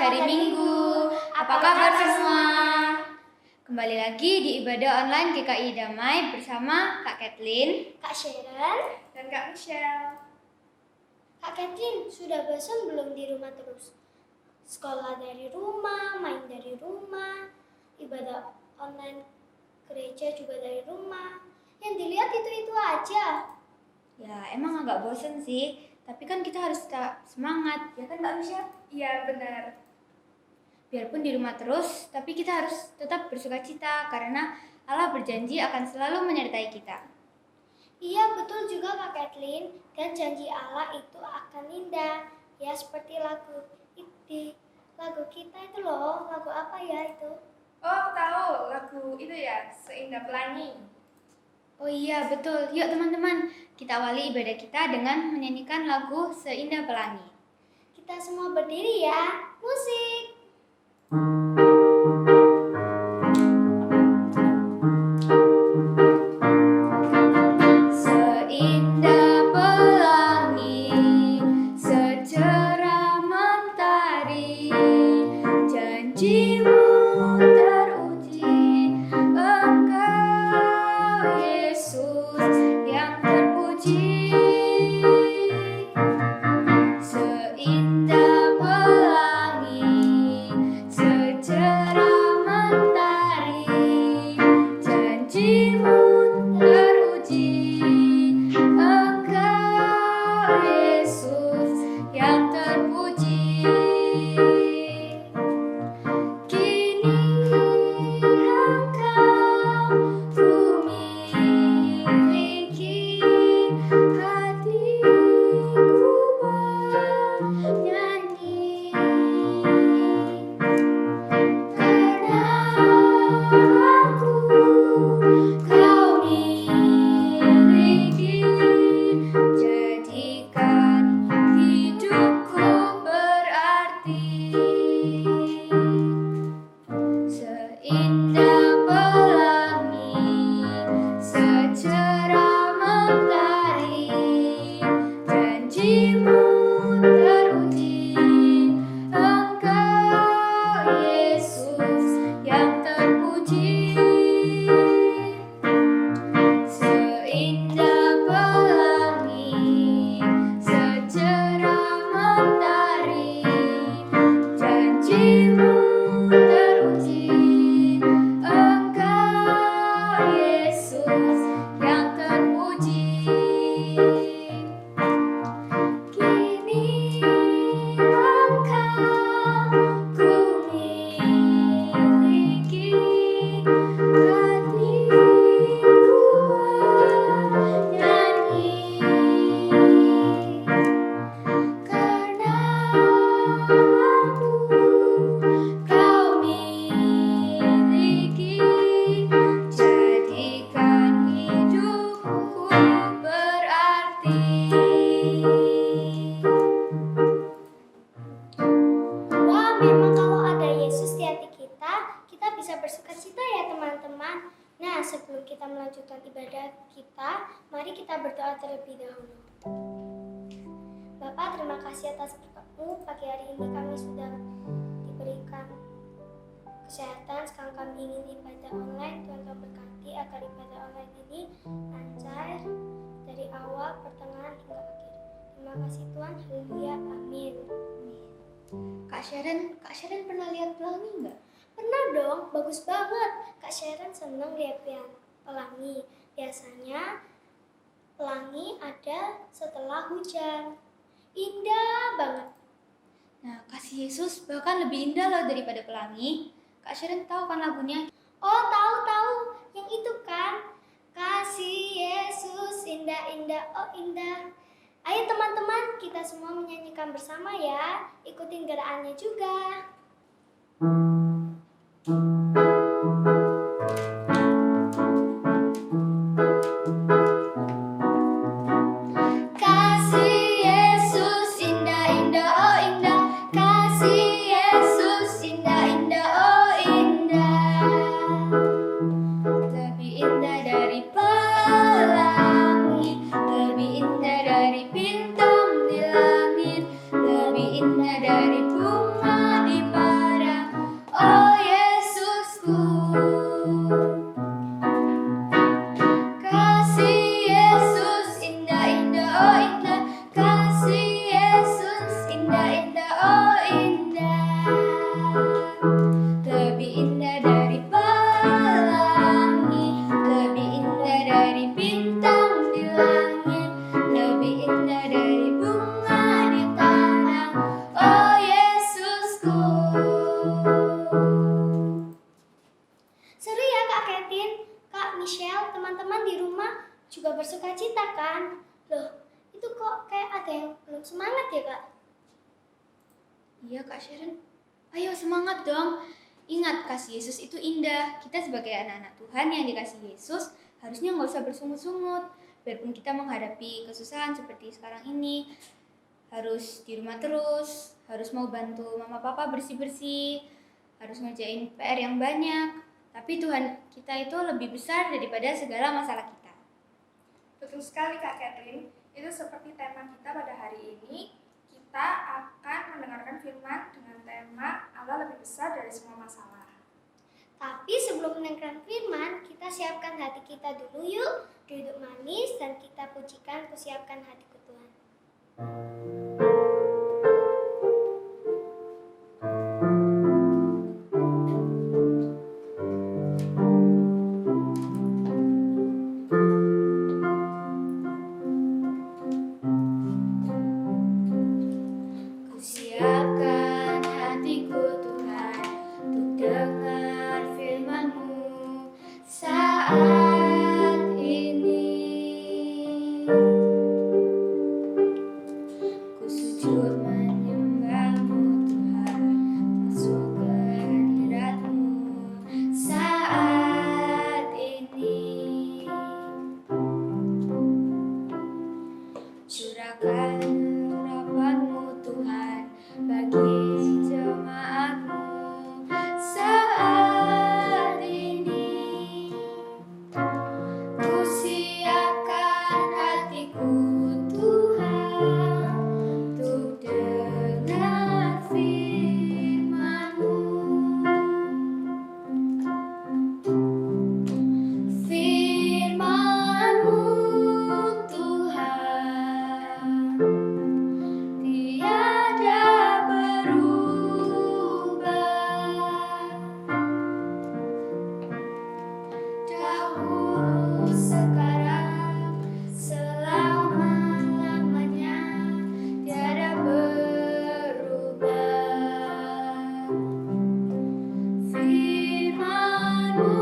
hari Minggu. Apa kabar semua? Kembali lagi di ibadah online GKI Damai bersama Kak Kathleen, Kak Sharon, dan Kak Michelle. Kak Kathleen, sudah bosan belum di rumah terus? Sekolah dari rumah, main dari rumah, ibadah online gereja juga dari rumah. Yang dilihat itu-itu aja. Ya emang agak bosen sih, tapi kan kita harus tetap semangat, ya kan Kak Michelle? Iya benar. Biarpun di rumah terus, tapi kita harus tetap bersukacita karena Allah berjanji akan selalu menyertai kita. Iya betul juga Kak Kathleen, dan janji Allah itu akan indah. Ya seperti lagu kita itu loh, lagu apa ya itu? Oh, aku tahu lagu itu ya, Seindah Pelangi. Oh iya betul, yuk teman-teman, kita awali ibadah kita dengan menyanyikan lagu Seindah Pelangi. Kita semua berdiri ya, musik! Seindah pelangi, secerah mentari, janjimu teruji, Engkau Yesus yang terpuji. Seindah pelangi, secerah mentari, janjimu teruji, Engkau Yesus yang terpuji. Kini Engkau ku miliki, hatiku bernyanyi. Karena aku kau miliki, jadikan hidupku berarti. Seindah pelangi, secerah mentari, janjimu teruji, Engkau Yesus yang terpuji. Seindah pelangi, secerah mentari, janjimu teruji, Engkau Yesus yang terpuji. Kini Engkau ku miliki, hatiku bernyanyi. Karena aku kau miliki, jadikan hidupku berarti. Wah, memang kalau ada Yesus di hati kita bisa bersukacita ya teman-teman. Nah, sebelum kita melanjutkan ibadah kita, mari kita berdoa terlebih dahulu. Bapak, terima kasih atas berkat-Mu. Pagi hari ini kami sudah diberikan kesehatan. Sekarang kami ingin ibadah online. Tuhan kau berkati agar ibadah online ini lancar dari awal, pertengahan, hingga akhir. Terima kasih Tuhan. Haleluya. Amin. Kak Sharon pernah lihat pelangi nggak? Pernah dong, bagus banget. Kak Sharon senang lihat pelangi. Biasanya pelangi ada setelah hujan. Indah banget. Nah, kasih Yesus bahkan lebih indah loh daripada pelangi. Kak Sharon tahu kan lagunya? Oh, tahu. Yang itu kan. Kasih Yesus indah-indah, oh indah. Ayo teman-teman, kita semua menyanyikan bersama ya. Ikutin gerakannya juga. Kasih Yesus indah-indah, oh indah. Kasih Yesus indah-indah, oh indah. Lebih indah dari pelangi, lebih indah dari bintang di langit, lebih indah dari bunga di teman-teman di rumah juga bersuka cita kan? Loh, itu kok kayak ada yang belum semangat ya Kak? Iya Kak Sharon. Ayo semangat dong. Ingat, kasih Yesus itu indah. Kita sebagai anak-anak Tuhan yang dikasih Yesus, harusnya nggak usah bersungut-sungut. Biarpun kita menghadapi kesusahan seperti sekarang ini, harus di rumah terus, harus mau bantu mama papa bersih-bersih, harus ngerjain PR yang banyak. Tapi Tuhan kita itu lebih besar daripada segala masalah kita. Betul sekali Kak Kathleen. Itu seperti tema kita pada hari ini. Kita akan mendengarkan firman dengan tema Allah lebih besar dari semua masalah. Tapi sebelum mendengarkan firman, kita siapkan hati kita dulu yuk. Duduk manis dan kita pujikan kusiapkan hatiku Tuhan. Kusiapkan hatiku Tuhan untuk dengar firman-Mu saat ini. Ku sujud menyembah-Mu Tuhan, masuk ke hadirat-Mu saat ini. Curahkan harapan-Mu Tuhan bagi jemaat-Mu saat ini. Ku siapkan hatiku Tuhan untuk dengar firman-Mu. Firman-Mu Tuhan tiada berubah, dahulu sekarang selama-lamanya tiada berubah. Firman-Mu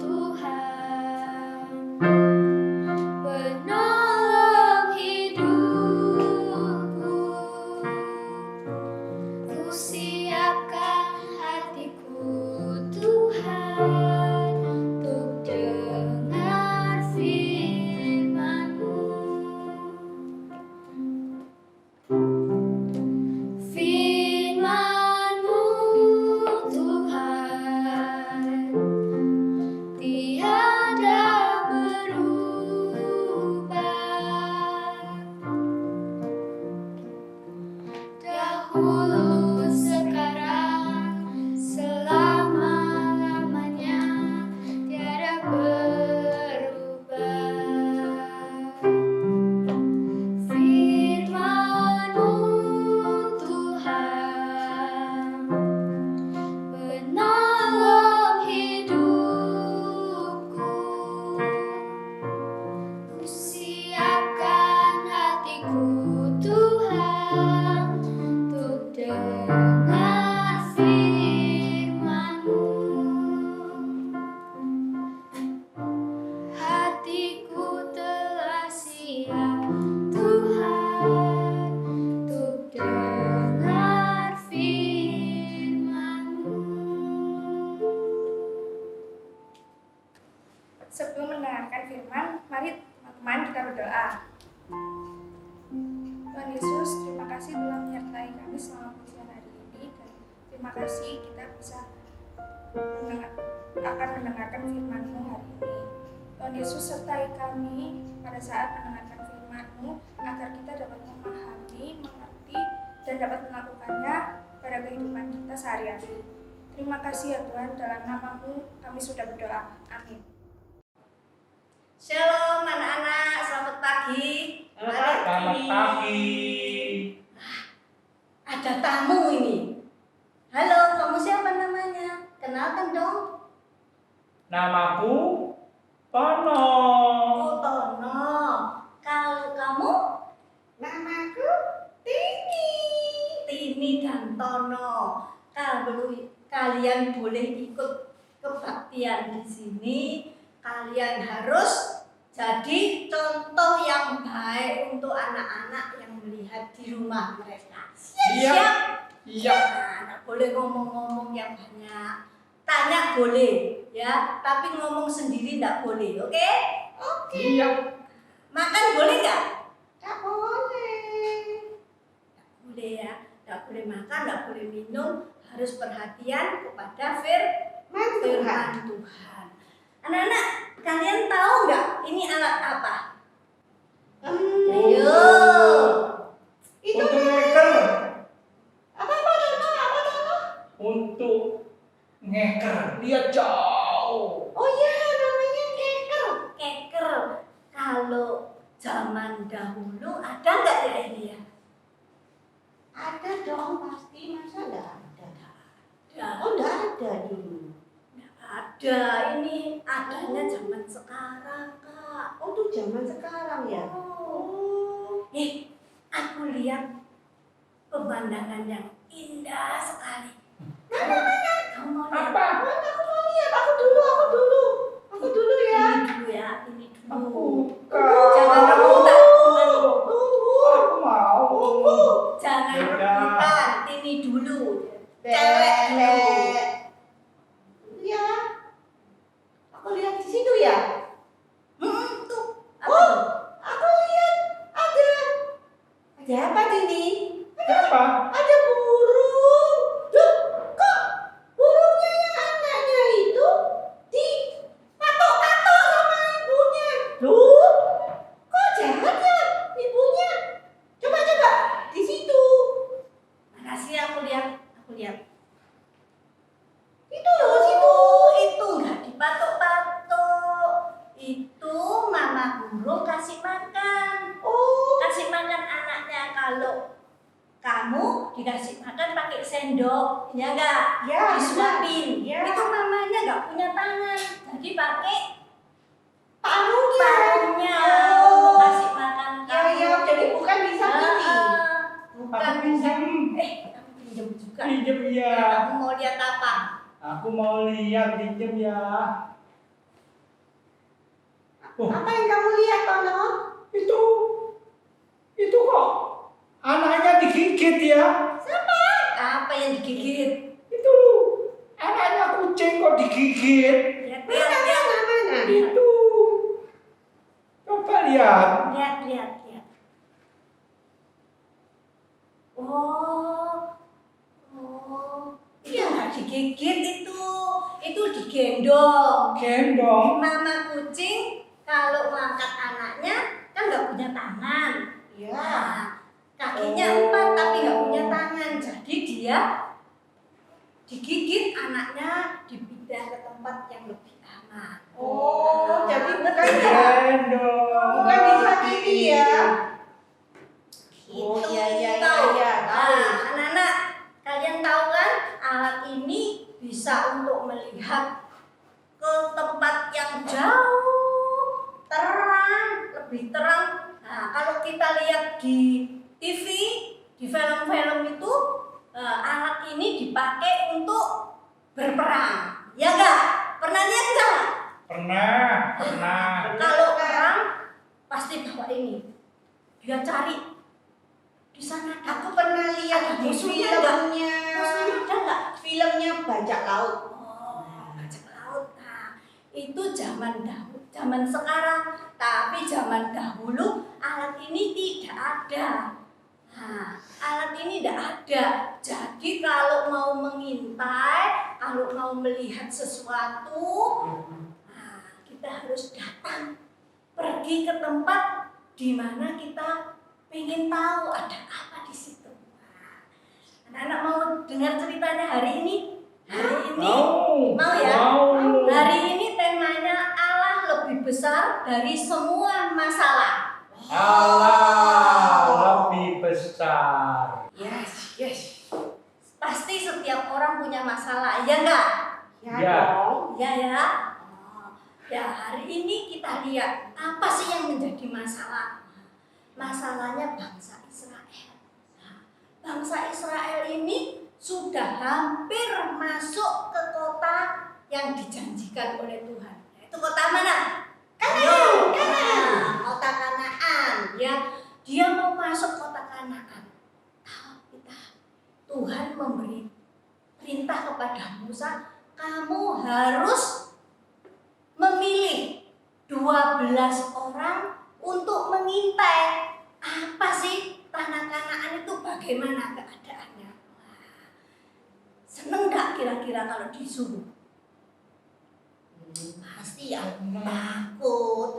Tuhan penolong hidupku. Ku siapkan hatiku Tuhan untuk dengar firman-Mu. Firman-Mu Tuhan tiada berubah, dahulu sekarang selama-lamanya tiada berubah. Firman-Mu Tuhan penolong hidupku. Ku siapkan hatiku Tuhan untuk dengar firman-Mu. Hatiku telah siap Tuhan untuk dengar firman-Mu. Sebelum mendengarkan firman, mari teman-teman kita berdoa. Tuhan Yesus, terima kasih telah menyertai kami selama pujian hari ini, dan terima kasih kita bisa akan mendengarkan firman-Mu hari ini. Tuhan Yesus, sertai kami pada saat mendengarkan firman-Mu agar kita dapat memahami, mengerti, dan dapat melakukannya pada kehidupan kita sehari-hari. Terima kasih ya Tuhan, dalam nama-Mu kami sudah berdoa. Amin. Shalom anak-anak, selamat pagi. Selamat pagi. Ada tamu ini. Halo, kamu siapa namanya? Kenalkan dong. Namaku Tono. Oh, Tono. Kalau kamu? Namaku Tini. Tini dan Tono. Kalau kalian boleh ikut kebaktian di sini, kalian harus jadi contoh yang baik untuk anak-anak yang melihat di rumah mereka. Siap? Iya. Nah, nggak boleh ngomong-ngomong yang banyak. Tanya boleh, ya, tapi ngomong sendiri nggak boleh, oke? Iya. Makan boleh nggak? Tak boleh. Nggak boleh ya, nggak boleh makan, nggak boleh minum, harus perhatian kepada firman Tuhan. Anak-anak, kalian tahu nggak ini alat apa? Ayo. Itu Untuk ngeker. apa contoh? Untuk ngeker. Dia jauh. Oh iya, namanya keker. Keker. Kalau zaman dahulu ada nggak ya ini ya? Ada dong pasti, masa nggak ada? Ada. Oh nggak ada dulu. Ada, ini adanya zaman sekarang, Kak. Oh tuh zaman sekarang ya. Oh. Aku lihat pemandangan yang indah sekali. Mana? Kamu mau lihat? Apa? Mana aku mau lihat? Aku dulu ya. Ini dulu ya, ini Aku dulu. bukan. Jangan rebutan. Aku mau. Jangan Beda. rebutan. Ini dulu. Cewek dulu. Ya. Aku lihat di situ ya. Tuh. Apa Oh, tuh? aku lihat ada. Ada apa ini? Siapa? Ada burung. Duh, kok burungnya yang anaknya itu dipatok-patok sama ibunya? Duh, kok jahat ya ibunya? Coba di situ. Makasih aku lihat. Itu loh situ. Itu nggak dipatok-patok. Itu mama burung kasih makan. Oh, Kasih makan anaknya. Kalau kamu dikasih makan pakai sendok, ya enggak? ya, Disuapin. Ya. Itu mamanya nggak punya tangan, jadi pakai paruhnya. paruhnya Oh. untuk kasih makan Ya, kamu. ya, jadi bukan disakiti. Bukan Aku bisa. pinjam. Kamu pinjam juga. Pinjam ya. Kamu mau lihat apa? Aku mau lihat pinjam ya. Oh, Apa yang kamu lihat, Tono? itu kok anaknya digigit ya? Apa yang digigit? Itu anaknya kucing kok digigit? Lihat. Mana? Itu. Coba lihat. Lihat. Itu nggak digigit itu digendong. Gendong. Mama kucing kalau ngangkat anaknya kan nggak punya tangan. Ya. Nah, kakinya 4 tapi nggak punya tangan, jadi dia digigit anaknya dipindah ke tempat yang lebih aman. Oh, jadi bukan Gendong. bukan disakiti ya? Oh, Itu iya, tahu. tahu. Nah, anak-anak, kalian tahu kan alat ini bisa untuk melihat ke tempat yang jauh, terang, lebih terang. Nah, kalau kita lihat di TV, di film-film itu alat ini dipakai untuk berperang. Ya enggak? Pernah lihat enggak? Pernah. Kalau perang pasti bawa ini. Dia cari di sana. Aku pernah lihat di Musuhnya enggak? filmnya. Musuhnya ada enggak? Filmnya Bajak Laut. Oh, bajak laut. Nah, itu zaman sekarang. Tapi zaman dahulu alat ini tidak ada. Nah, alat ini tidak ada. Jadi kalau mau mengintai, kalau mau melihat sesuatu, nah, kita harus datang, pergi ke tempat di mana kita pengen tahu ada apa di situ. Nah, anak-anak mau dengar ceritanya hari ini? Hari ini mau ya? Mau. Hari ini temanya Allah lebih besar dari semua masalah. Allah lebih besar. Yes. Pasti setiap orang punya masalah, ya enggak? Ya. Dong. Ya. Ya, hari ini kita lihat apa sih yang menjadi masalah. Masalahnya bangsa Israel. Nah, bangsa Israel ini sudah hampir masuk ke kota yang dijanjikan oleh Tuhan. Itu kota mana? perintah kepada Musa, kamu harus memilih 12 orang untuk mengintai. Apa sih tanah Kanaan itu, bagaimana keadaannya? Seneng gak kira-kira kalau disuruh? Pasti ya takut.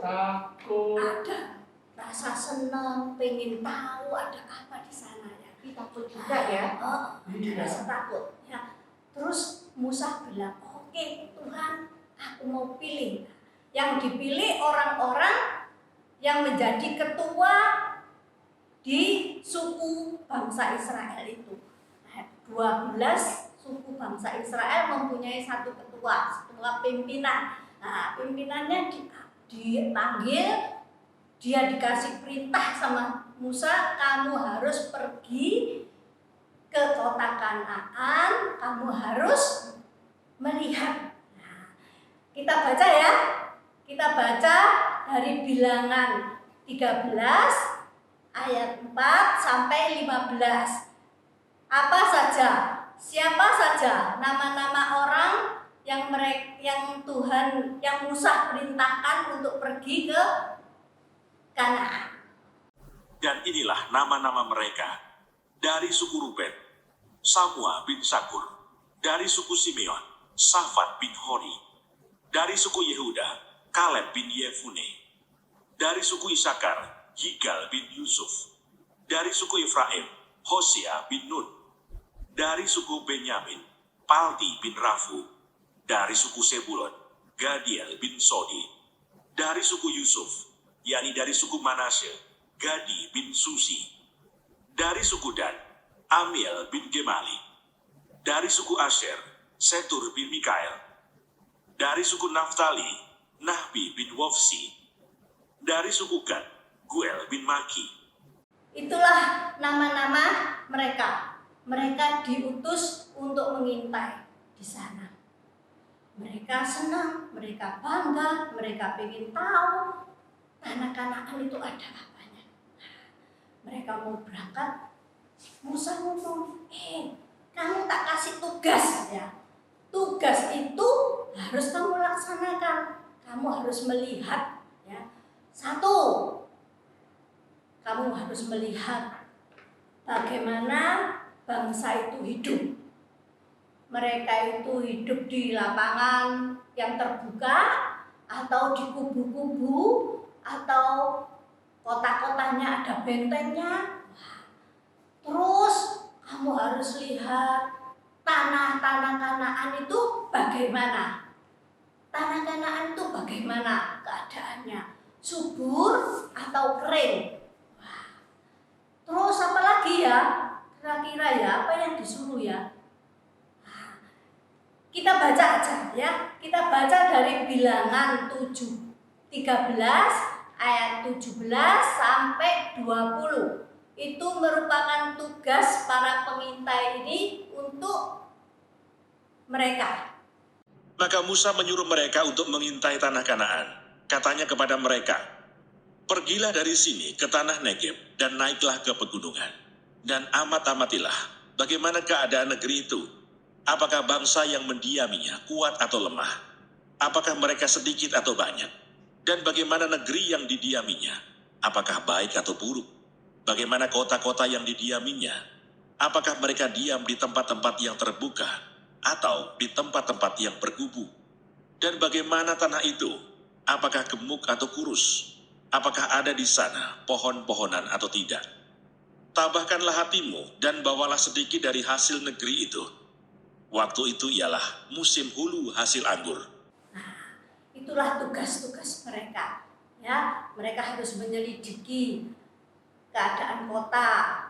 Ada rasa senang, pengen tahu ada apa di sana ya. Takut juga ya. Ada rasa takut ya. Terus Musa bilang, oke Tuhan, aku mau pilih. Yang dipilih orang-orang yang menjadi ketua di suku bangsa Israel itu. 12 suku bangsa Israel mempunyai satu ketua pimpinan. Nah, pimpinannya dipanggil, dia dikasih perintah sama Musa, kamu harus pergi ke kota Kanaan, kamu harus melihat. Nah, kita baca ya. Kita baca dari Bilangan 13 ayat 4 sampai 15. Apa saja? Siapa saja nama-nama orang yang Tuhan, yang Musa perintahkan untuk pergi ke Kanaan. Dan inilah nama-nama mereka. Dari suku Ruben, Samua bin Sakur. Dari suku Simeon, Safat bin Hori. Dari suku Yehuda, Kaleb bin Yefune. Dari suku Isakar, Yigal bin Yusuf. Dari suku Efraim, Hosea bin Nun. Dari suku Benyamin, Palti bin Rafu. Dari suku Sebulon, Gadiel bin Sodi. Dari suku Yusuf, yakni dari suku Manasye, Gadi bin Susi. Dari suku Dan, Amiel bin Gemali. Dari suku Asher, Setur bin Mikael. Dari suku Naftali, Nahbi bin Wofsi. Dari suku Gad, Guel bin Maki. Itulah nama-nama mereka. Mereka diutus untuk mengintai di sana. Mereka senang, mereka bangga, mereka ingin tahu tanah Kanaan itu ada apanya. Mereka mau berangkat, Musa ngomong, kamu tak kasih tugas ya. Tugas itu harus kamu laksanakan. Kamu harus melihat ya. Satu, kamu harus melihat bagaimana bangsa itu hidup. Mereka itu hidup di lapangan yang terbuka atau di kubu-kubu atau kota-kotanya ada bentengnya. Terus kamu harus lihat tanah-tanah Kanaan itu bagaimana. Tanah Kanaan itu bagaimana keadaannya? Subur atau kering? Terus apa lagi ya? Kira-kira ya apa yang disuruh ya? Kita baca aja ya. Kita baca dari Bilangan 13 ayat 17 sampai 20. Itu merupakan tugas para pengintai ini untuk mereka. Maka Musa menyuruh mereka untuk mengintai tanah Kanaan. Katanya kepada mereka, pergilah dari sini ke tanah Negeb dan naiklah ke pegunungan. Dan amat-amatilah bagaimana keadaan negeri itu. Apakah bangsa yang mendiaminya kuat atau lemah? Apakah mereka sedikit atau banyak? Dan bagaimana negeri yang didiaminya? Apakah baik atau buruk? Bagaimana kota-kota yang didiaminya? Apakah mereka diam di tempat-tempat yang terbuka atau di tempat-tempat yang berkubu? Dan bagaimana tanah itu? Apakah gemuk atau kurus? Apakah ada di sana pohon-pohonan atau tidak? Tabahkanlah hatimu dan bawalah sedikit dari hasil negeri itu. Waktu itu ialah musim hulu hasil anggur. Nah, itulah tugas-tugas mereka. Ya, mereka harus menyelidiki keadaan kota,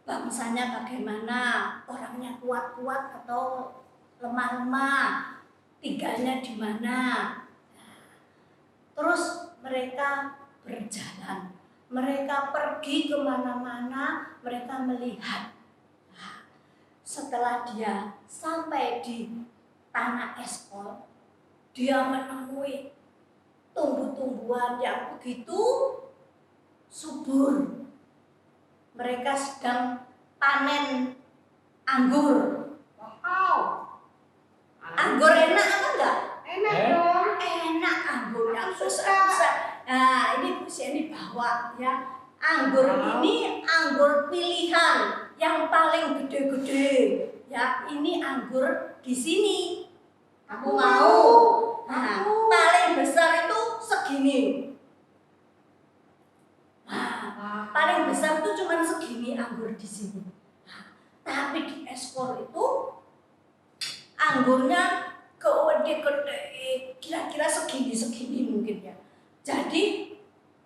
bangsanya bagaimana, orangnya kuat-kuat atau lemah-lemah, tinggalnya di mana. Terus mereka berjalan, mereka pergi kemana-mana, mereka melihat. Setelah dia sampai di tanah Eskol, dia menemui tumbuh-tumbuhan yang begitu subur. Mereka sedang panen anggur. Wow, Anggur enak apa enggak? Enak Eh? dong. Enak anggurnya Aku suka. besar-besar. Nah, ini Bu Sieni bawa ya. Anggur ini anggur pilihan yang paling gede-gede. Ya, ini anggur di sini. Aku mau. Nah, paling besar itu segini. Nah, paling besar itu cuma segini anggur di sini. Nah, tapi di ekspor itu anggurnya gede-gede, kira-kira segini mungkin ya. Jadi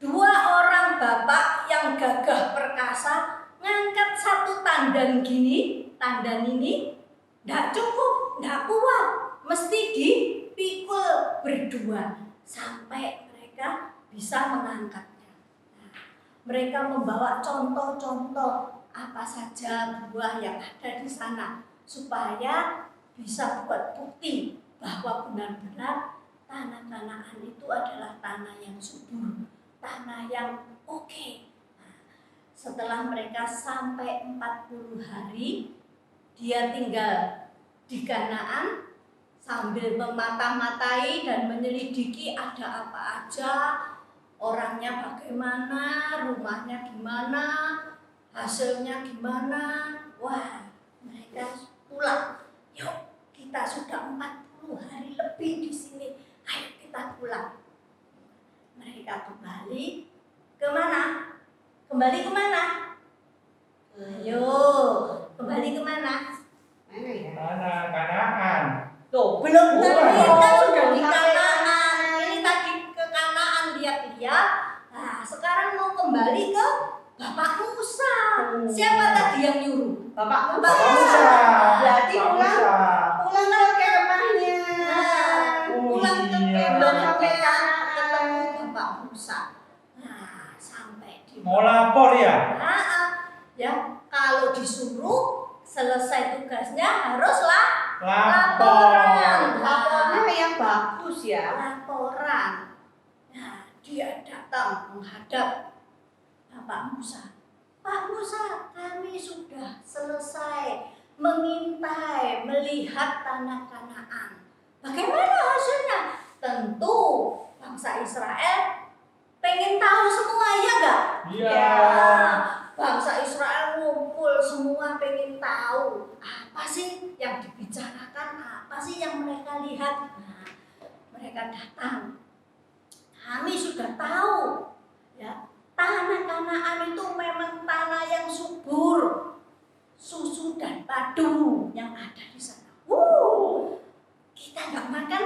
2 orang bapak yang gagah perkasa ngangkat satu tandan gini, tandan ini nggak cukup, nggak kuat, mesti dipikul berdua sampai mereka bisa mengangkatnya. Nah, mereka membawa contoh-contoh apa saja buah yang ada di sana supaya bisa buat bukti bahwa benar-benar tanah Kanaan itu adalah tanah yang subur, tanah yang oke. Nah, setelah mereka sampai 40 hari, dia tinggal di Kanaan sambil memata-matai dan menyelidiki ada apa aja, orangnya bagaimana, rumahnya gimana, hasilnya gimana. Wah, mereka pulang. Yuk, kita sudah 40 hari lebih di sini. Ayo kita pulang. Mereka kembali kemana? Kembali kemana? Ayo, kembali kemana? Mana ya? Tanah Kanaan. Tuh, Belum tadi Wah. kan sudah di Kanaan. Ini tadi ke Kanaan lihat-lihat. Nah, sekarang mau kembali ke Bapak Musa. Siapa tadi yang nyuruh? Bapak Bapak Musa. Berarti Pak pulang Musa. pulang ke kemahnya. Nah, pulang ke iya. Belum kemahnya sampai ketemu Kanaan. Bapak Musa. Nah, sampai di Mau lapor ya? ya kalau disuruh selesai tugasnya haruslah Lapor. Lapornya yang bagus ya. laporan. Nah, dia datang menghadap Bapak Musa. Pak Musa, kami sudah selesai mengintai, melihat tanah Kanaan. Bagaimana hasilnya? Tentu bangsa Israel pengen tahu semua, ya enggak? Iya. Bangsa Israel ngumpul semua pengen tahu apa sih yang dibicarakan, apa sih yang mereka lihat. Nah, mereka datang. Kami sudah tahu ya, tanah Kanaan itu memang tanah yang subur, susu dan madu yang ada di sana. Kita nggak makan,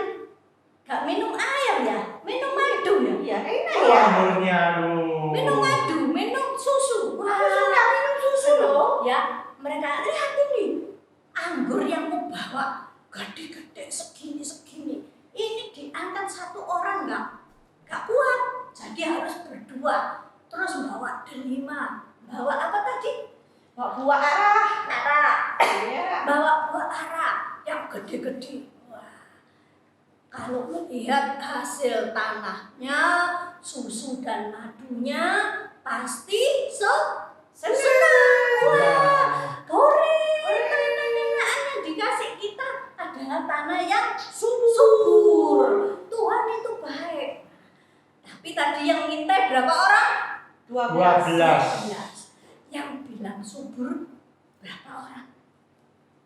nggak minum air ya, minum madu ya. Iya, enak Oh, ya. anggurnya lu. Minum madu, minum susu. Aku suka minum susu loh. Ya, mereka lihat ini anggur yang mau bawa gede-gede segini. Ini diangkat satu orang nggak kuat, jadi harus berdua. Terus bawa delima, bawa apa tadi? Bawa buah arah. Ara, Iya. bawa buah ara yang gede-gede. Wah, kalau melihat hasil tanahnya, susu dan madunya, pasti senang. Wah, tanah yang dikasih kita adalah tanah yang subur. Tuhan itu baik. Tapi tadi yang ngintai berapa orang? 12. Yang bilang subur berapa orang?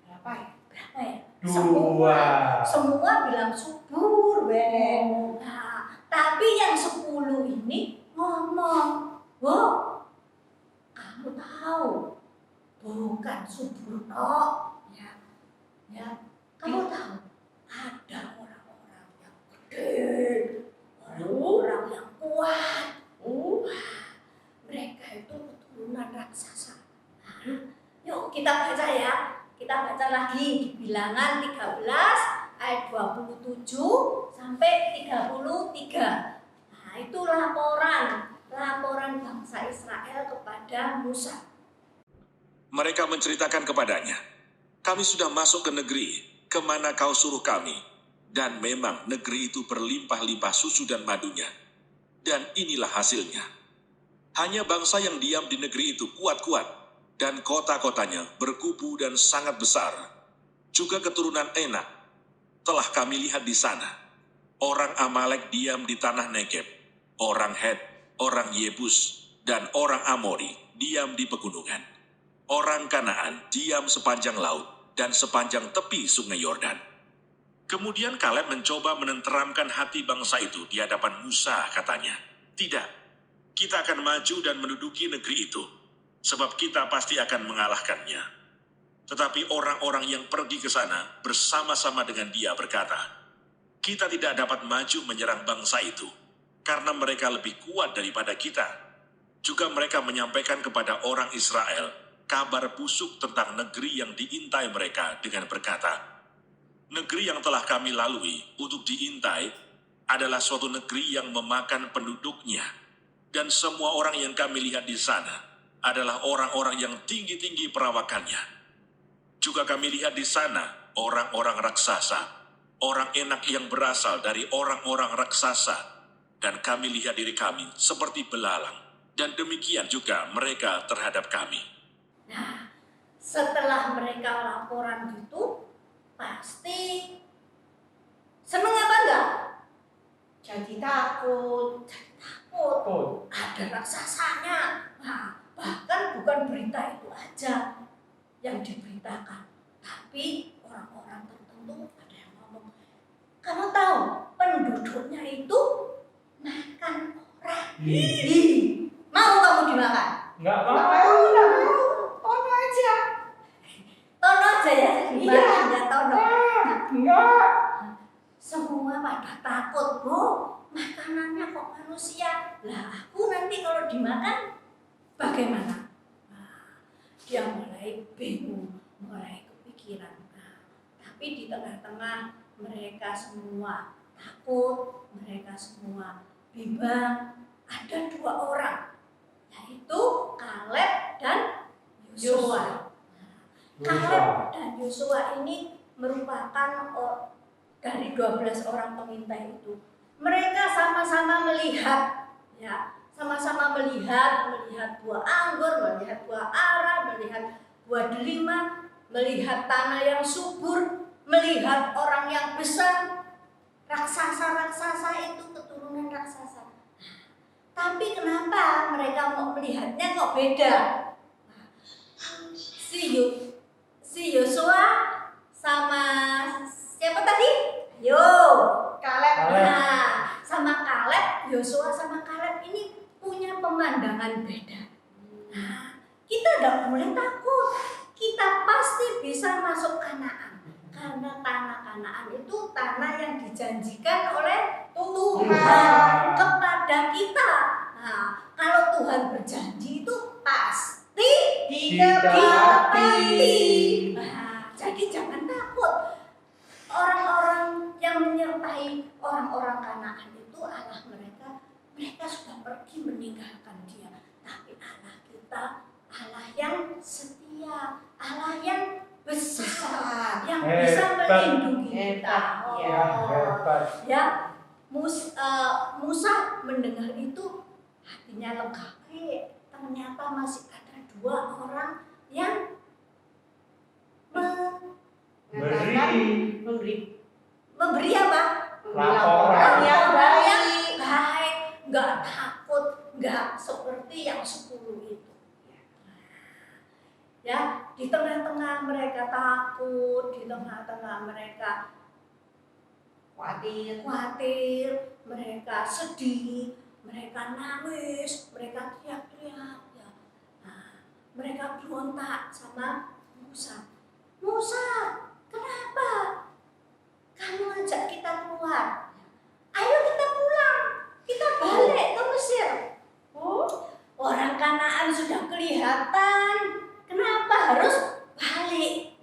Berapa ya? Berapa ya? 2. Semua bilang subur, Ben. Nah, tapi yang 10 ini ngomong, "Wow, kamu tahu bukan subur toh, ya, kamu tahu ada orang-orang yang gede, orang-orang yang kuat. Wah, mereka itu keturunan raksasa. Nah, yuk kita baca ya. Kita baca lagi di Bilangan 13 ayat 27 sampai 33. Nah, itu laporan bangsa Israel kepada Musa. Mereka menceritakan kepadanya, kami sudah masuk ke negeri kemana kau suruh kami, dan memang negeri itu berlimpah-limpah susu dan madunya. Dan inilah hasilnya. Hanya bangsa yang diam di negeri itu kuat-kuat, dan kota-kotanya berkubu dan sangat besar. Juga keturunan Enak, Telah kami lihat di sana, orang Amalek diam di tanah Negeb, orang Het, orang Yebus, dan orang Amori diam di pegunungan. Orang Kanaan diam sepanjang laut dan sepanjang tepi sungai Yordan. Kemudian Kaleb mencoba menenteramkan hati bangsa itu di hadapan Musa, katanya, "Tidak, kita akan maju dan menduduki negeri itu, sebab kita pasti akan mengalahkannya." Tetapi orang-orang yang pergi ke sana bersama-sama dengan dia berkata, "Kita tidak dapat maju menyerang bangsa itu, karena mereka lebih kuat daripada kita." Juga mereka menyampaikan kepada orang Israel kabar busuk tentang negeri yang diintai mereka dengan berkata, "Negeri yang telah kami lalui untuk diintai adalah suatu negeri yang memakan penduduknya, dan semua orang yang kami lihat di sana adalah orang-orang yang tinggi-tinggi perawakannya. Juga kami lihat di sana orang-orang raksasa, orang enak yang berasal dari orang-orang raksasa, dan kami lihat diri kami seperti belalang, dan demikian juga mereka terhadap kami." Nah, setelah mereka laporan gitu, pasti seneng apa enggak? Jadi takut. Takut. Ada raksasanya. Nah, bahkan bukan berita itu aja yang diberitakan, tapi orang-orang tertentu ada yang ngomong, "Kamu tahu penduduknya itu makan orang." Mau kamu dimakan? Enggak Nggak mau. mau. Tono aja. Tono aja ya, dimakan ya Tono. Enggak. Semua pada takut, Bu. Makanannya kok manusia. Lah aku nanti kalau dimakan bagaimana? Nah, dia mulai bingung, mulai kepikiran. Nah, tapi di tengah-tengah mereka semua takut, mereka semua bimbang. Ada 2 orang, yaitu Kaleb dan Yosua. Kaleb dan Yosua ini merupakan dari 12 orang pengintai itu. Mereka sama-sama melihat, ya, sama-sama melihat buah anggur, melihat buah ara, melihat buah delima, melihat tanah yang subur, melihat orang yang besar, raksasa-raksasa itu keturunan raksasa. Tapi kenapa mereka mau melihatnya kok beda? Si Yosua sama siapa tadi? Kaleb. Nah, sama Kaleb, Yosua sama Kaleb ini punya pemandangan beda. Nah, kita tidak boleh takut. Kita pasti bisa masuk Kanaan. Karena tanah Kanaan itu tanah yang dijanjikan oleh Tuhan kepada kita. Nah, kalau Tuhan berjanji itu pasti ditepati. Nah, jadi jangan takut. Orang-orang yang menyertai orang-orang Kanaan itu Allah mereka sudah pergi meninggalkan dia. Tapi Allah kita, Allah yang setia, Allah yang besar, yang bisa melindungi kita. Hebat. Ya, Musa mendengar itu hatinya lega. Ternyata masih ada 2 orang yang memberi apa? Laporan. Yang baik, nggak takut, nggak seperti yang 10 itu. Ya, di tengah-tengah mereka takut, di tengah-tengah mereka khawatir, mereka sedih, mereka nangis, mereka teriak-teriak. Ya. Nah, mereka berontak sama Musa. "Musa, kenapa? Kamu ajak kita keluar. Ayo kita pulang, kita balik ke Mesir." Orang Kanaan sudah kelihatan. Kenapa harus balik?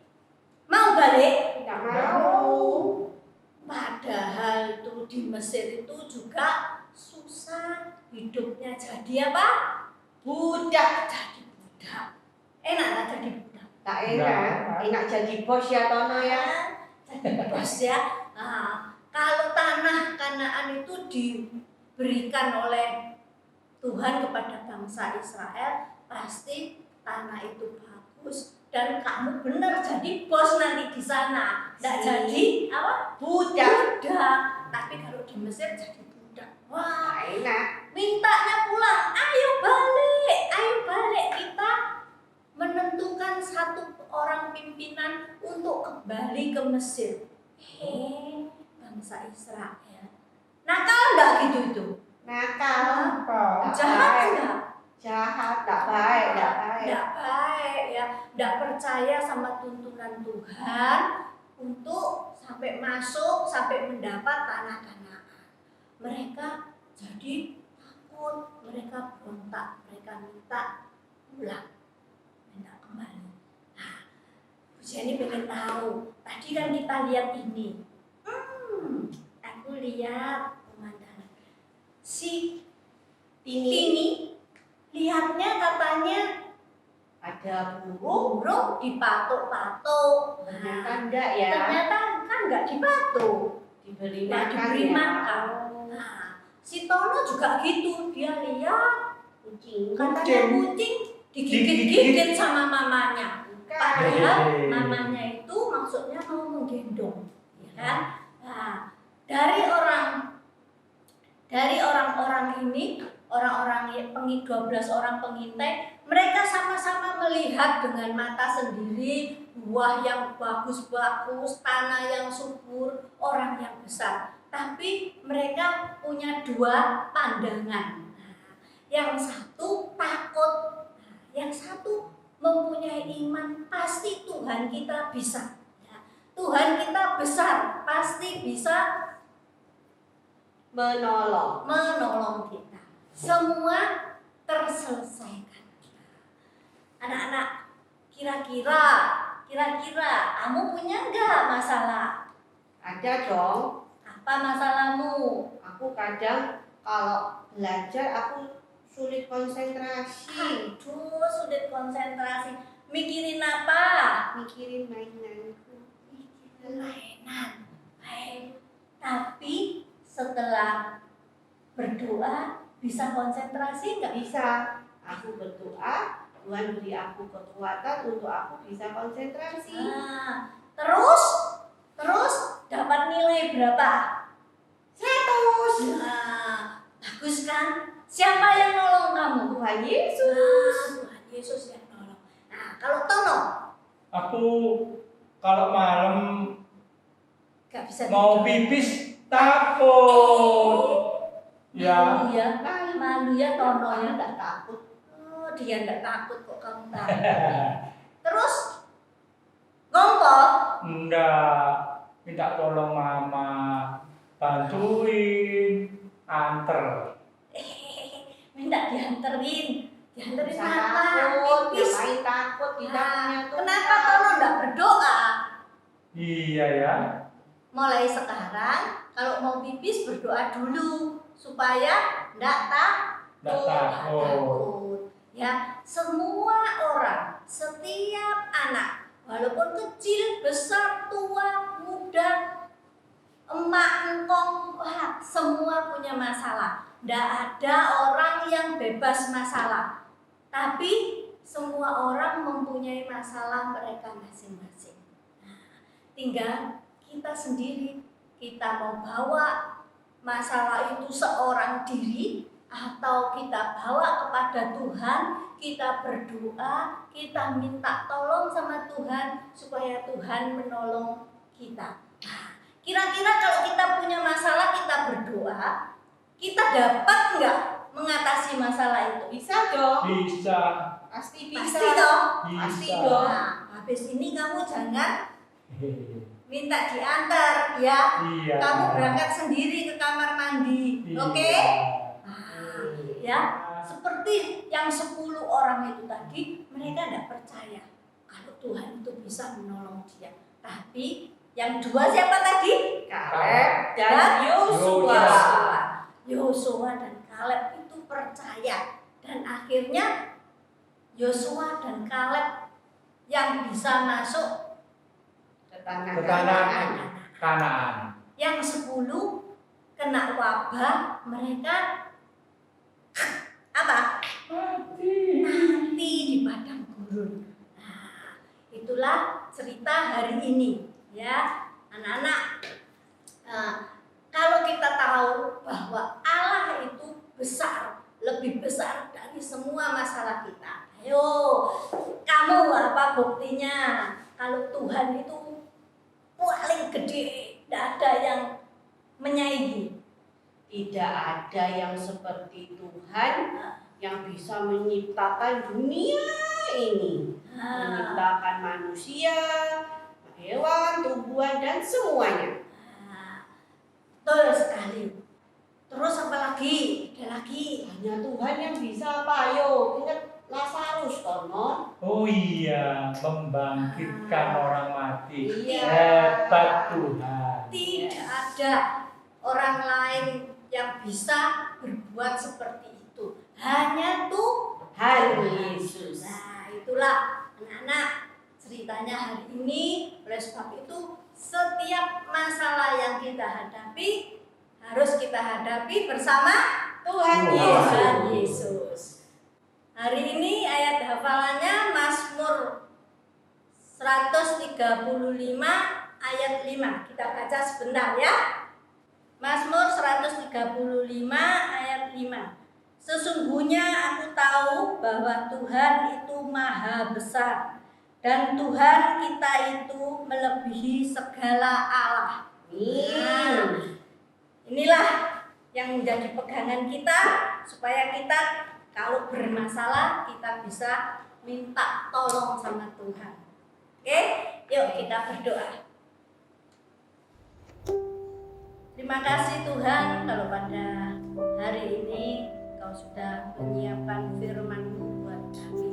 Mau balik? Tidak mau. Padahal itu di Mesir itu juga susah. Hidupnya jadi apa? Budak. Jadi budak. Enak lah jadi budak. Tak enak jadi bos ya Tono ya. Jadi bos ya. Nah, kalau tanah Kanaan itu diberikan oleh Tuhan kepada bangsa Israel, pasti tanah itu bagus, dan kamu benar jadi bos nanti di sana. Nggak jadi apa? Budak. Budak. Tapi kalau di Mesir jadi budak. Wah, Enak. mintanya pulang. Ayo balik, ayo balik. Kita menentukan satu orang pimpinan untuk kembali ke Mesir. Bangsa Israel. Nakal nggak gitu itu? Nakal. Jahat enggak? Jahat, tak baik, tak baik. Nggak baik ya, nggak percaya sama tuntunan Tuhan untuk sampai masuk, sampai mendapat tanah Kanaan. Mereka jadi takut, mereka berontak, mereka minta pulang, minta kembali. Nah, Bu Jenny pengen tahu, tadi kan kita lihat ini. Aku lihat pemandangan. Si Tini lihatnya katanya Ada burung. burung dipatuk-patuk. Ternyata enggak ya. Ternyata kan nggak dipatuk, Diberi nggak makan diberi ya. makan. Nah, si Tono juga gitu, dia lihat Kucing. katanya kucing digigit-gigit sama mamanya. Padahal mamanya itu maksudnya mau menggendong, ya kan? Nah, dari orang-orang ini, orang-orang 12 orang pengintai, mereka sama-sama melihat dengan mata sendiri buah yang bagus-bagus, tanah yang subur, orang yang besar. Tapi mereka punya dua pandangan. Nah, yang satu takut, yang satu mempunyai iman, pasti Tuhan kita bisa. Ya, Tuhan kita besar, pasti bisa menolong kita. Semua terselesaikan. Anak-anak, kira-kira kamu punya nggak masalah? Ada dong. Apa masalahmu? Aku kadang kalau belajar aku sulit konsentrasi. Aduh, sulit konsentrasi. Mikirin apa? Mikirin mainanku. Mainan. Baik. Tapi setelah berdoa bisa konsentrasi nggak? Bisa. Aku berdoa, Tuhan beri aku kekuatan untuk aku bisa konsentrasi. Nah, terus dapat nilai berapa? 100. Nah, bagus kan? Siapa yang nolong kamu? Tuhan Yesus. Tuhan Yesus yang nolong. Nah, kalau Tono Aku kalau malam nggak bisa mau tidur. pipis takut. Ya. Malu ya Tono ya. Enggak takut. Oh, dia nggak takut kok kamu takut. Terus ngomong. Enggak. Minta tolong mama bantuin anter. Minta dianterin Bisa apa? takut, Pipis. ngapain takut kita punya Tuhan. Kenapa Tono nggak berdoa? Iya ya. Mulai sekarang kalau mau pipis berdoa dulu supaya nggak takut. Ya, semua orang, setiap anak, walaupun kecil, besar, tua, muda, emak, engkong, semua punya masalah. Nggak ada orang yang bebas masalah. Tapi semua orang mempunyai masalah mereka masing-masing. Nah, tinggal kita sendiri, kita mau bawa masalah itu seorang diri atau kita bawa kepada Tuhan, kita berdoa, kita minta tolong sama Tuhan supaya Tuhan menolong kita. Nah, kira-kira kalau kita punya masalah kita berdoa, kita dapat nggak mengatasi masalah itu? Bisa dong. Bisa. Pasti bisa. Pasti dong. Pasti Bisa. dong. Nah, habis ini kamu jangan minta diantar ya. Iya. Kamu berangkat sendiri ke kamar mandi, Iya. oke? Nah, ya, seperti yang 10 orang itu tadi, mereka tidak percaya kalau Tuhan itu bisa menolong dia. Tapi yang dua siapa tadi? Kaleb dan Dan Yosua. Yosua dan Kaleb itu percaya, dan akhirnya Yosua dan Kaleb yang bisa masuk Ke tanah Ke tanah Kanaan. Kanaan. yang 10 kena wabah, mereka apa? Mati. Mati di padang gurun. Nah, itulah cerita hari ini, ya anak-anak. Kalau kita tahu bahwa Allah itu besar, lebih besar dari semua masalah kita. Ayo, kamu apa buktinya? Kalau Tuhan itu paling gede, tidak ada yang menyaingi. Tidak ada yang seperti Tuhan yang bisa menciptakan dunia ini, menciptakan manusia, hewan, tumbuhan, dan semuanya. Betul sekali. Terus apa lagi? Ada lagi. Hanya Tuhan yang bisa apa? Ayo, ingat Lazarus, Tono. Oh iya, membangkitkan orang mati. Iya. Hebat Tuhan. Tidak ada orang lain yang bisa berbuat seperti itu. Hanya Tuhan Yesus. Nah, itulah anak-anak ceritanya hari ini. Oleh sebab itu, setiap masalah yang kita hadapi harus kita hadapi bersama Tuhan Yesus. Hari ini ayat hafalannya Mazmur 135 ayat 5. Kita baca sebentar ya. Mazmur 135 ayat 5. Sesungguhnya aku tahu bahwa Tuhan itu maha besar dan Tuhan kita itu melebihi segala Allah. Inilah yang menjadi pegangan kita supaya kita kalau bermasalah kita bisa minta tolong sama Tuhan. Oke, yuk kita berdoa. Terima kasih Tuhan kalau pada hari ini Kau sudah menyiapkan firman-Mu buat kami.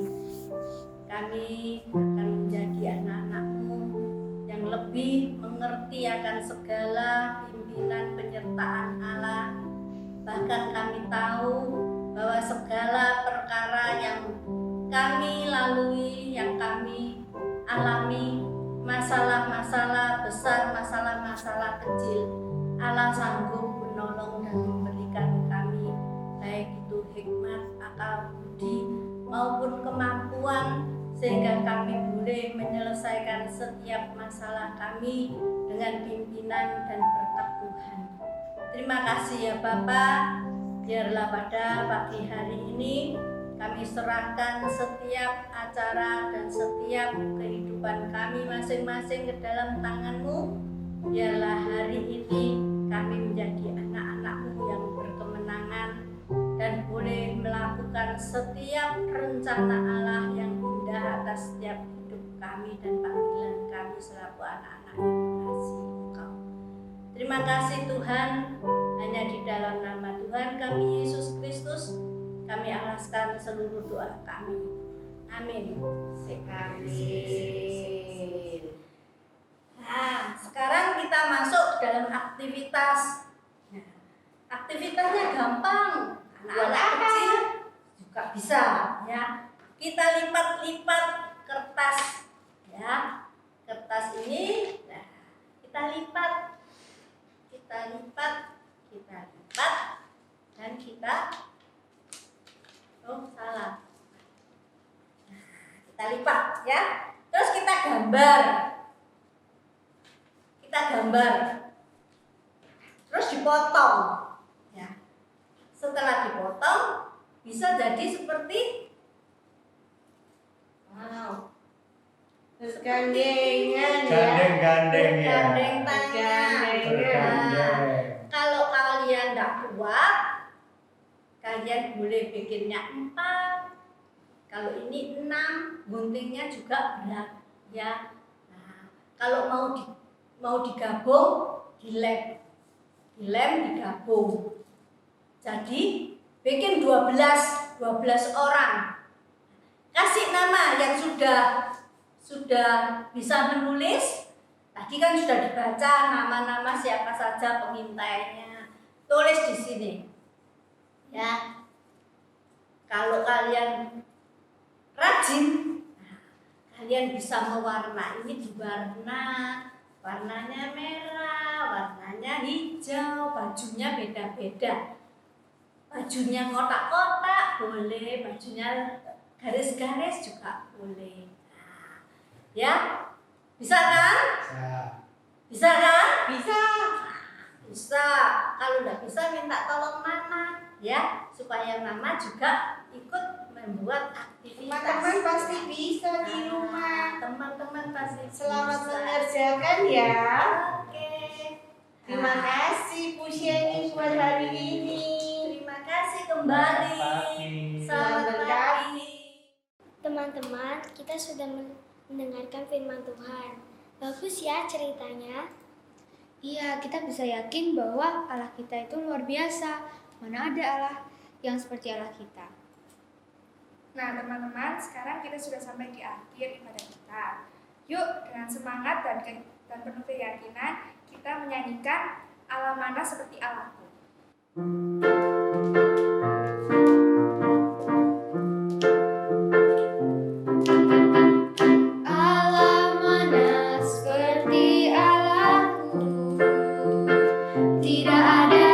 Kami akan menjadi anak-anak-Mu yang lebih mengerti akan segala pimpinan penyertaan Allah. Bahkan kami tahu bahwa segala perkara yang kami lalui, yang kami alami, masalah-masalah besar, masalah-masalah kecil, Allah sanggup menolong dan memberikan kami baik itu hikmat, akal budi maupun kemampuan sehingga kami boleh menyelesaikan setiap masalah kami dengan pimpinan dan berkat Tuhan. Terima kasih ya Bapa. Biarlah pada pagi hari ini kami serahkan setiap acara dan setiap kehidupan kami masing-masing ke dalam tangan-Mu. Biarlah hari ini kami menjadi anak-anak-Mu yang berkemenangan dan boleh melakukan setiap rencana Allah yang indah atas setiap hidup kami dan panggilan kami selaku anak-anak yang mengasihi Engkau. Terima kasih Tuhan, hanya di dalam nama Tuhan kami Yesus Kristus kami alaskan seluruh doa kami. Amin. Amin. Nah, sekarang kita masuk dalam aktivitas. Nah, aktivitasnya gampang. Anak-anak kecil juga bisa, ya. Kita lipat-lipat kertas, ya. Kertas ini, nah, kita lipat, dan kita, oh salah. Nah, kita lipat, ya. Terus kita gambar. Terus dipotong, ya. Setelah dipotong bisa jadi seperti Bergandengan ya. Gandeng-gandeng ya. bergandeng tangan. Bergandeng. Kalau kalian tidak kuat, kalian boleh bikinnya 4. Kalau ini 6, guntingnya juga berat, ya. Nah, kalau mau digabung, dilem digabung. Jadi bikin 12 orang. Kasih nama yang sudah bisa menulis. Tadi kan sudah dibaca nama-nama siapa saja pengintainya. Tulis di sini. Ya. Kalau kalian rajin, kalian bisa mewarna. Ini warnanya merah, warnanya hijau, bajunya beda-beda. Bajunya kotak-kotak boleh, bajunya garis-garis juga boleh. Nah, Ya? Bisa kan? Ya. Bisa kan? Bisa. Bisa. Kalau nggak bisa minta tolong Mama ya, supaya Mama juga ikut membuat aktivitas. Teman-teman pasti bisa di rumah. Teman-teman pasti Selamat bisa. mengerjakan ya. Oke. Terima kasih Bu Sheni buat hari ini. Terima kasih kembali. Selamat pagi. Teman-teman, kita sudah mendengarkan firman Tuhan. Bagus ya ceritanya. Iya, kita bisa yakin bahwa Allah kita itu luar biasa. Mana ada Allah yang seperti Allah kita. Nah, teman-teman, sekarang kita sudah sampai di akhir ibadah kita. Yuk, dengan semangat dan penuh keyakinan, kita menyanyikan Allah mana seperti Allahku. Allah mana seperti Allahku, tidak ada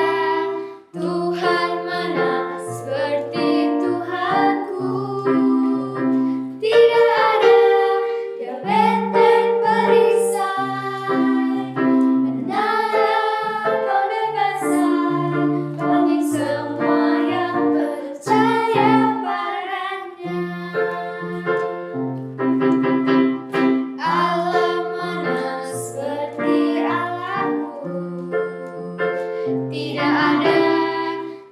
Tuhan mana seperti Tuhanku, tidak ada Dia benteng perisai, menara pembebasan bagi semua yang percaya padanya. Allah mana seperti Allahku, tidak ada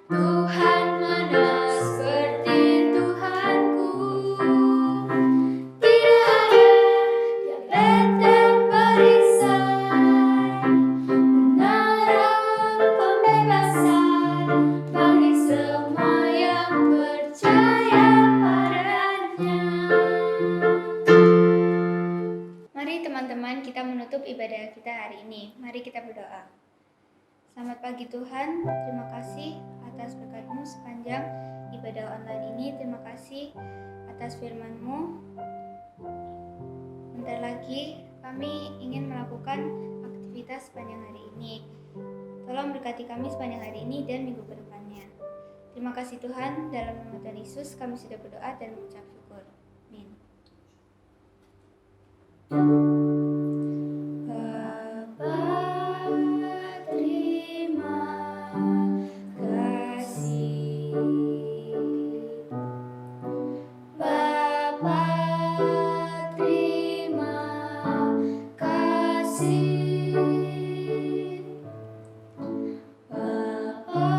Tuhan mana seperti Tuhanku, tidak ada Dia benteng perisai, menara pembebasan bagi semua yang percaya padanya. Mari teman-teman kita menutup ibadah kita hari ini. Mari kita berdoa. Selamat pagi Tuhan, terima kasih atas berkat-Mu sepanjang ibadah online ini. Terima kasih atas firman-Mu. Bentar lagi kami ingin melakukan aktivitas sepanjang hari ini. Tolong berkati kami sepanjang hari ini dan minggu ke depannya. Terima kasih Tuhan, dalam nama Tuhan Yesus kami sudah berdoa dan mengucap syukur. Amin. Bapa, terima kasih. Bapa, terima kasih. Bapa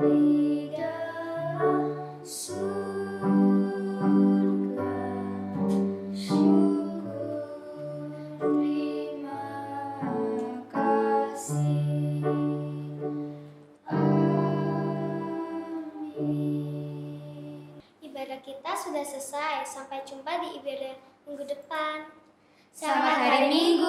di dalam surga, syukur terima kasih. Amin. Ibadah kita sudah selesai. Sampai jumpa di ibadah minggu depan. Selamat hari Minggu